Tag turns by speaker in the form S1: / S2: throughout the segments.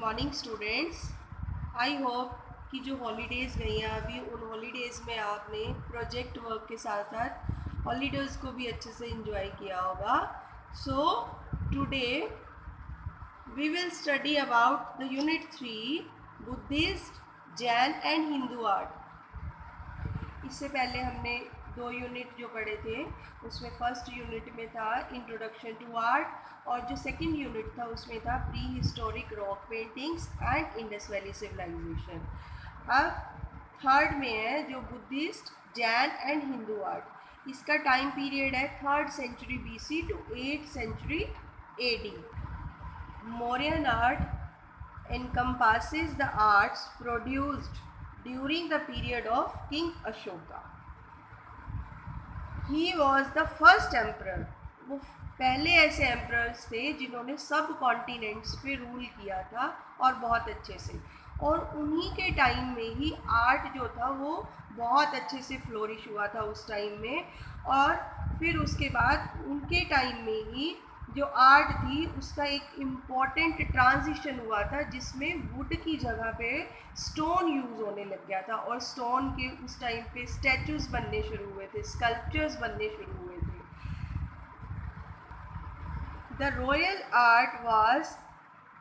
S1: Morning students. I hope कि जो holidays गई हैं अभी उन हॉलीडेज़ में आपने प्रोजेक्ट वर्क के साथ साथ हॉलीडेज़ को भी अच्छे से एंजॉय किया होगा। So today we will study about the unit 3 Buddhist, Jain and Hindu art. इससे पहले हमने 2 यूनिट जो पढ़े थे उसमें फर्स्ट यूनिट में था इंट्रोडक्शन टू आर्ट और जो सेकंड यूनिट था उसमें था prehistoric rock paintings and Indus valley civilisation. अब थर्ड में है जो Buddhist, Jain and Hindu art. इसका टाइम पीरियड है 3rd century BC to 8th century AD। Mauryan art encompasses the arts produced during the period of King Ashoka. He was the first emperor. वो पहले ऐसे emperors थे जिन्होंने सब कॉन्टिनेंट्स पे rule किया था और बहुत अच्छे से, और उन्हीं के टाइम में ही आर्ट जो था वो बहुत अच्छे से फ्लोरिश हुआ था उस टाइम में। और फिर उसके बाद उनके टाइम में ही जो आर्ट थी उसका एक इम्पॉर्टेंट ट्रांजिशन हुआ था जिसमें वुड की जगह पे स्टोन यूज़ होने लग गया था, और स्टोन के उस टाइम पे स्टैचूज़ बनने शुरू हुए थे, स्कल्पचर्स बनने शुरू हुए थे। The royal art was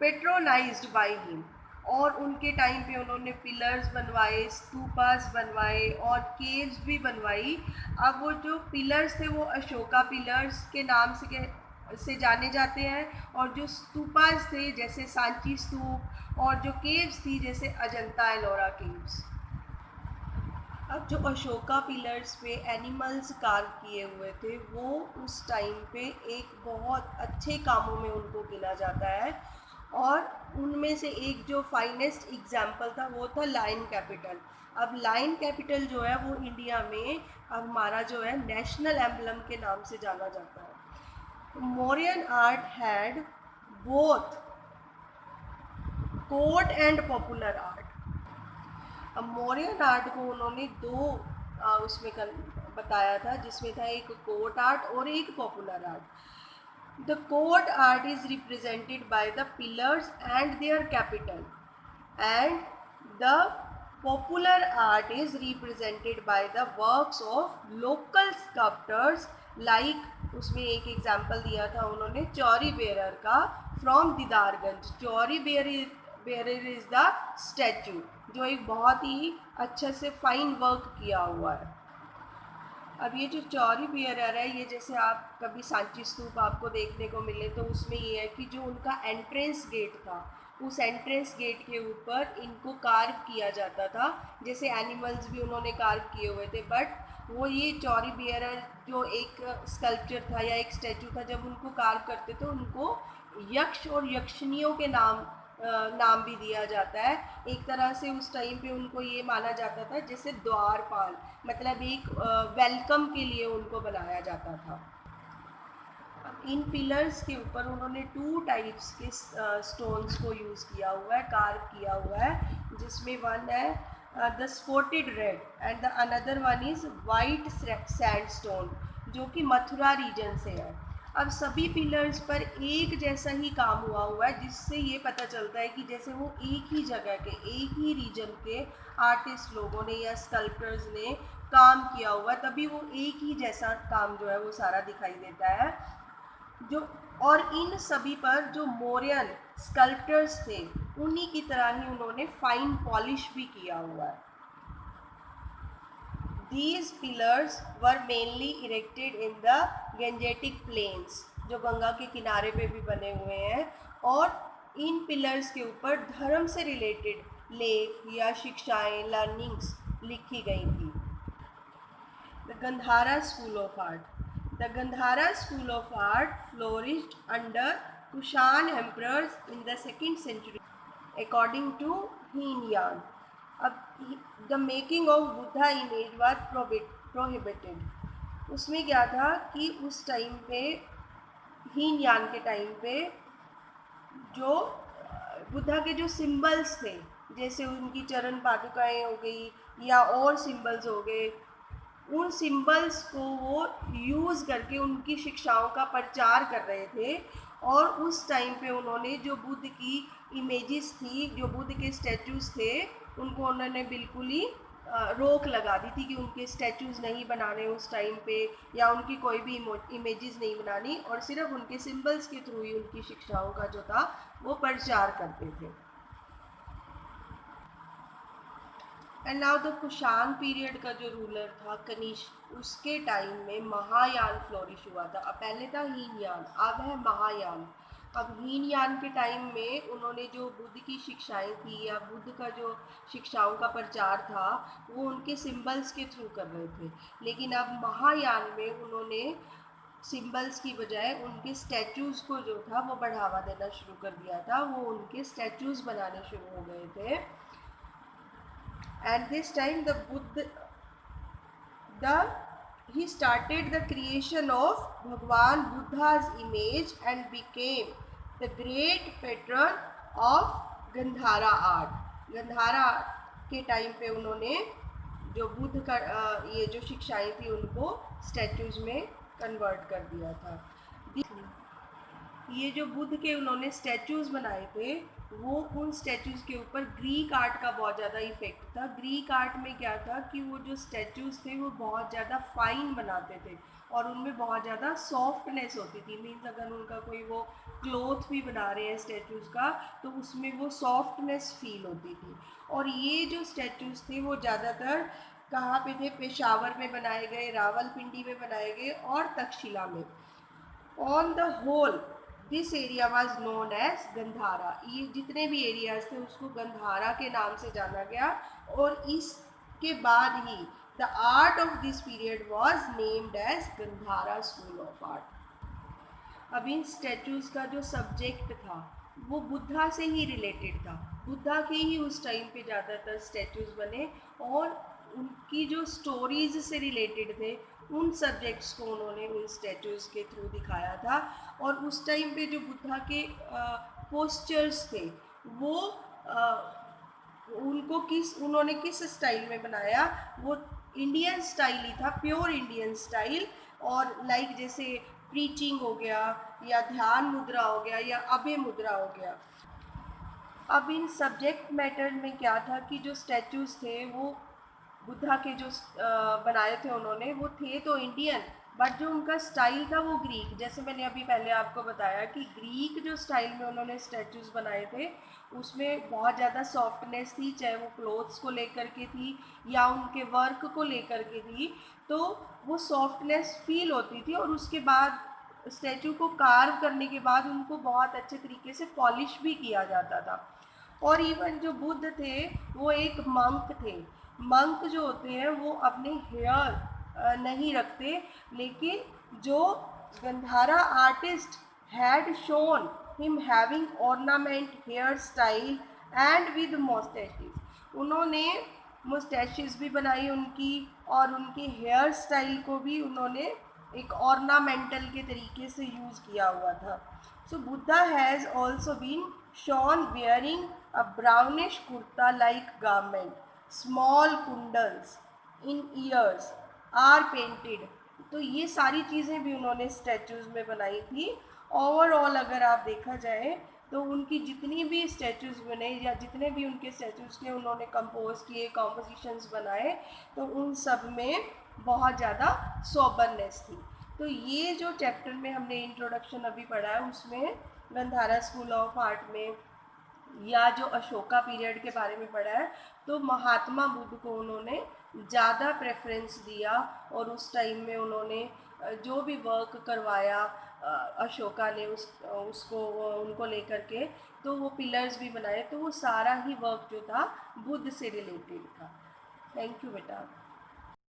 S1: patronized by him, और उनके टाइम पे उन्होंने पिलर्स बनवाए, स्तूपास बनवाए और केव्स भी बनवाई। अब वो जो पिलर्स थे वो अशोका पिलर्स के नाम से जाने जाते हैं, और जो स्तूपास थे जैसे सांची स्तूप, और जो केव्स थी जैसे अजंता एलोरा केव्स। अब जो अशोका पिलर्स पे एनिमल्स कार्व किए हुए थे वो उस टाइम पे एक बहुत अच्छे कामों में उनको गिना जाता है, और उनमें से एक जो फाइनेस्ट एग्जाम्पल था वो था लायन कैपिटल। अब लायन कैपिटल जो है वो इंडिया में अब हमारा जो है नेशनल एम्बलम के नाम से जाना जाता है। Mauryan art had both court and popular art. अब मौर्यन आर्ट को उन्होंने दो उसमें बताया था, जिसमें था एक कोर्ट आर्ट और एक popular art. The court art is represented by the pillars and their capital, and the popular art is represented by the works of local sculptors. Like उसमें एक एग्जाम्पल दिया था उन्होंने चौरी बेरर का from Didarganj. Chauri bearer is the statue जो एक बहुत ही अच्छे से फाइन वर्क किया हुआ है। अब ये जो चौरी बेरर है, ये जैसे आप कभी सांची स्तूप आपको देखने को मिले तो उसमें ये है कि जो उनका एंट्रेंस गेट था उस एंट्रेंस गेट के ऊपर इनको कार्व किया जाता था, जैसे एनिमल्स भी उन्होंने कार्व किए हुए थे। बट वो ये चौरी बेरर जो एक स्कल्पचर था या एक स्टैचू था, जब उनको कार्व करते थे उनको यक्ष और यक्षिणियों के नाम भी दिया जाता है। एक तरह से उस टाइम पे उनको ये माना जाता था जैसे द्वारपाल, मतलब एक वेलकम के लिए उनको बनाया जाता था। इन पिलर्स के ऊपर उन्होंने 2 टाइप्स के स्टोन्स को यूज़ किया हुआ है, कार्व किया हुआ है, जिसमें वन है the spotted red and the another one is white sandstone जो कि मथुरा रीजन से है। अब सभी पिलर्स पर एक जैसा ही काम हुआ है, जिससे ये पता चलता है कि जैसे वो एक ही जगह के, एक ही रीजन के आर्टिस्ट लोगों ने या स्कल्पटर्स ने काम किया हुआ, तभी वो एक ही जैसा काम जो है वो सारा दिखाई देता है। जो और इन सभी पर जो मौर्यन स्कल्पटर्स थे उन्हीं की तरह ही उन्होंने फाइन पॉलिश भी किया हुआ है। These pillars were mainly erected in the Gangetic plains, जो गंगा के किनारे पे भी बने हुए हैं, और इन पिलर्स के ऊपर धर्म से रिलेटेड लेख या शिक्षाएं, लर्निंग्स लिखी गई थी। The Gandhara school of art. The Gandhara school of art flourished under Kushan emperors in the 2nd century, according to Heinyan. अब the making of Buddha image was prohibited. उसमें क्या था कि उस टाइम पे हीनयान के टाइम पे जो बुद्धा के जो सिंबल्स थे, जैसे उनकी चरण पादुकाएं हो गई या और सिंबल्स हो गए, उन सिंबल्स को वो यूज़ करके उनकी शिक्षाओं का प्रचार कर रहे थे, और उस टाइम पे उन्होंने जो बुद्ध की इमेजेस थी, जो बुद्ध के स्टैचूज़ थे, उनको उन्होंने बिल्कुल ही रोक लगा दी थी कि उनके स्टैचूज़ नहीं बनाने उस टाइम पे, या उनकी कोई भी इमेजेस नहीं बनानी, और सिर्फ उनके सिंबल्स के थ्रू ही उनकी शिक्षाओं का जो था वो प्रचार करते थे। And now the Kushan period का जो रूलर था कनिष्क, उसके टाइम में महायान फ्लोरिश हुआ था। अब पहले था हीनयान, अब है महायान। अब हीनयान के टाइम में उन्होंने जो बुद्ध की शिक्षाएं थी, या बुद्ध का जो शिक्षाओं का प्रचार था, वो उनके सिंबल्स के थ्रू कर रहे थे। लेकिन अब महायान में उन्होंने सिंबल्स की बजाय उनके स्टैचूज़ को जो था वो बढ़ावा देना शुरू कर दिया था। वो उनके स्टैचूज़ बनाने शुरू हो गए थे। At this time he started the creation of Bhagwan Buddha's image and became the great patron of Gandhara art. Gandhara के टाइम पे उन्होंने जो बुद्ध का ये जो शिक्षाएं थी उनको स्टैचूज में कन्वर्ट कर दिया था। ये जो बुद्ध के उन्होंने स्टैचूज़ बनाए थे, वो उन स्टैचूज़ के ऊपर ग्रीक आर्ट का बहुत ज़्यादा इफेक्ट था। ग्रीक आर्ट में क्या था कि वो जो स्टैचूज़ थे वो बहुत ज़्यादा फाइन बनाते थे, और उनमें बहुत ज़्यादा सॉफ्टनेस होती थी। मीन्स अगर उनका कोई वो क्लोथ भी बना रहे हैं स्टैचूज़ का, तो उसमें वो सॉफ्टनेस फील होती थी। और ये जो स्टैचूज़ थे वो ज़्यादातर कहाँ पे थे? पेशावर में बनाए गए, रावलपिंडी में बनाए गए, और तक्षशिला में। On the whole this area was known as Gandhara. ये जितने भी एरियाज थे उसको गंधारा के नाम से जाना गया, और इसके बाद he the art of this period was named as Gandhara school of art. अब इन स्टैचूज़ का जो सब्जेक्ट था वो बुद्धा से ही रिलेटेड था। बुद्धा के ही उस टाइम पे ज़्यादातर स्टैचूज़ बने, और उनकी जो स्टोरीज से रिलेटेड थे उन सब्जेक्ट्स को उन्होंने उन स्टैचूज़ के थ्रू दिखाया था। और उस टाइम पे जो बुद्धा के पोस्चर्स थे वो उनको उन्होंने किस स्टाइल में बनाया? वो इंडियन स्टाइल ही था, प्योर इंडियन स्टाइल। और लाइक जैसे प्रीचिंग हो गया, या ध्यान मुद्रा हो गया, या अभय मुद्रा हो गया। अब इन सब्जेक्ट मैटर में क्या था कि जो स्टैचूज़ थे वो बुद्धा के जो बनाए थे उन्होंने, वो थे तो इंडियन, बट जो उनका स्टाइल था वो ग्रीक। जैसे मैंने अभी पहले आपको बताया कि ग्रीक जो स्टाइल में उन्होंने स्टैचूज़ बनाए थे उसमें बहुत ज़्यादा सॉफ्टनेस थी, चाहे वो क्लोथ्स को लेकर के थी या उनके वर्क को लेकर के थी, तो वो सॉफ्टनेस फील होती थी। और उसके बाद स्टैचू को कार्व करने के बाद उनको बहुत अच्छे तरीके से पॉलिश भी किया जाता था। और इवन जो बुद्ध थे वो एक मंक थे। मंक जो होते हैं वो अपने हेयर नहीं रखते, लेकिन जो Gandhara artist had shown him having ornament hair style and with moustaches. उन्होंने मोस्टैचेस भी बनाई उनकी, और उनके हेयर स्टाइल को भी उन्होंने एक ऑर्नामेंटल के तरीके से यूज़ किया हुआ था। So Buddha has also been shown wearing a brownish kurta like garment. Small kundals in ears are painted. तो ये सारी चीज़ें भी उन्होंने स्टैचूज़ में बनाई थी। ओवरऑल अगर आप देखा जाए तो उनकी जितनी भी स्टैचूज़ बने, या जितने भी उनके स्टैचूज़ थे उन्होंने कंपोज किए, कॉम्पोजिशंस बनाए, तो उन सब में बहुत ज़्यादा सोबरनेस थी। तो ये जो चैप्टर में हमने इंट्रोडक्शन अभी पढ़ा है उसमें गंधारा स्कूल ऑफ आर्ट में, या जो अशोका पीरियड के बारे में पढ़ा है, तो महात्मा बुद्ध को उन्होंने ज़्यादा प्रेफरेंस दिया, और उस टाइम में उन्होंने जो भी वर्क करवाया अशोका ने उसको उनको लेकर के, तो वो पिलर्स भी बनाए, तो वो सारा ही वर्क जो था बुद्ध से रिलेटेड था। थैंक यू बेटा।